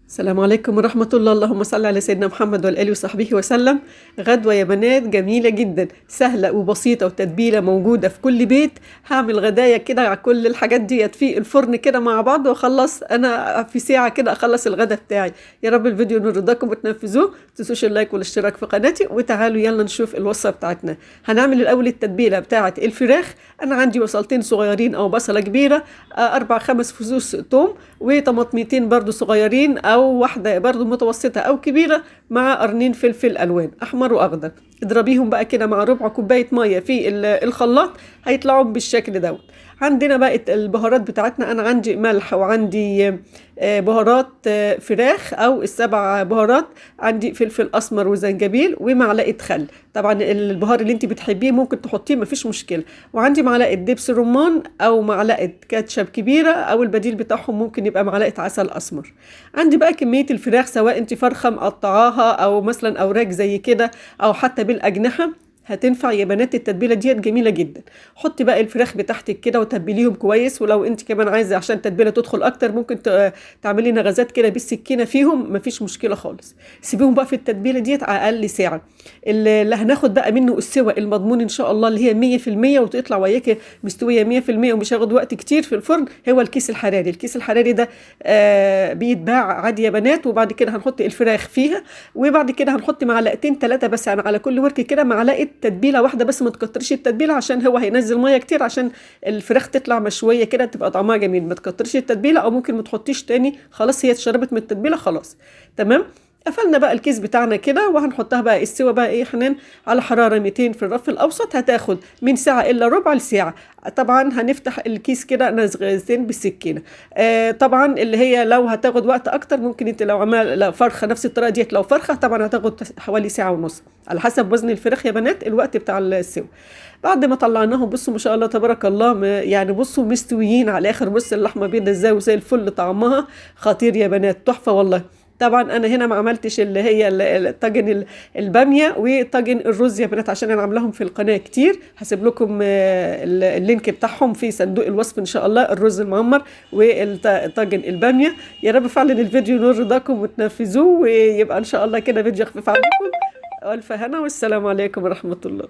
السلام عليكم ورحمة الله. اللهم صل على سيدنا محمد والآله وصحبه وسلم. غدوة يا بنات جميلة جدا، سهلة وبسيطة وتتبيلة موجودة في كل بيت. هعمل غدايا كده على كل الحاجات ديت في الفرن كده مع بعض، واخلص انا في ساعة كده اخلص الغدا بتاعي. يا رب الفيديو ينور رضاكم وتنفذوه. متنسوش اللايك والاشتراك في قناتي، وتعالوا يلا نشوف الوصفة بتاعتنا. هنعمل الاول التتبيلة بتاعة الفراخ. انا عندي بصلتين صغيرين او بصلة كبيرة، 4-5 فصوص توم، وطماطميتين برضو صغيرين او واحده برضو متوسطه او كبيره، مع قرنين فلفل الوان احمر واخضر. اضربيهم بقى كده مع ربع كوبايه ميه في الخلاط، هيطلعوا بالشكل دوت. عندنا بقى البهارات بتاعتنا. انا عندي ملح، وعندي بهارات فراخ او السبع بهارات، عندي فلفل اسمر وزنجبيل ومعلقه خل. طبعا البهار اللي انت بتحبيه ممكن تحطيه مفيش مشكله. وعندي معلقه دبس رمان او معلقه كاتشب كبيره، او البديل بتاعهم ممكن يبقى معلقه عسل اسمر. عندي بقى كميه الفراخ، سواء انت فرخه مقطعاها او مثلا اوراق زي كده، او حتى بالاجنحه، هتنفع يا بنات. التتبيله ديت جميله جدا. حطي بقى الفراخ بتاعتك كده وتبليهم كويس، ولو انت كمان عايزه عشان التتبيله تدخل اكتر ممكن تعملي نغزات كده بالسكينه فيهم، مفيش مشكله خالص. سيبيهم بقى في التتبيله ديت على اقل ساعه. اللي هناخد بقى منه السوى المضمون ان شاء الله، اللي هي 100%، وتطلع وياكي مستويه 100%، ومش هياخد وقت كتير في الفرن، هو الكيس الحراري. الكيس الحراري ده بيتباع عادي يا بنات. وبعد كده هنحط الفراخ فيها، وبعد كده هنحط معلقتين 3 بس، يعني على كل ورك كده معلقه تتبيله واحده بس. ما تكترش التتبيله عشان هو هينزل ميه كتير، عشان الفراخ تطلع مشويه كده تبقى طعمها جميل. ما تكترش التتبيله، او ممكن ما تحطيش تاني، خلاص هي اتشربت من التتبيله خلاص. تمام. قفلنا بقى الكيس بتاعنا كده، وهنحطها بقى السوا بقى ايه حنان على حراره 200 في الرف الاوسط. هتاخد من ساعه الا ربع لساعه. طبعا هنفتح الكيس كده نزغزين بالسكينه. طبعا اللي هي لو هتاخد وقت اكتر، ممكن انت لو عمل فرخه نفس الطريقه ديت، لو فرخه طبعا هتاخد حوالي ساعه ونص، على حسب وزن الفراخ يا بنات الوقت بتاع السوا. بعد ما طلعناهم، بصوا ما شاء الله تبارك الله، يعني بصوا مستويين على الاخر. بص اللحمه بيضه ازاي وزي الفل، طعمها خطير يا بنات، تحفه والله. طبعا انا هنا ما عملتش اللي هي طاجن الباميه وطاجن الرز يا بنات، عشان انا عاملاهم في القناه كتير. هسيب لكم اللينك بتاعهم في صندوق الوصف ان شاء الله. الرز المعمر وطاجن الباميه. يا رب فعلا الفيديو ينور رضاكم وتنفذوه، ويبقى ان شاء الله كده فيديو خفيف عليكم. الف هنا والسلام عليكم ورحمه الله.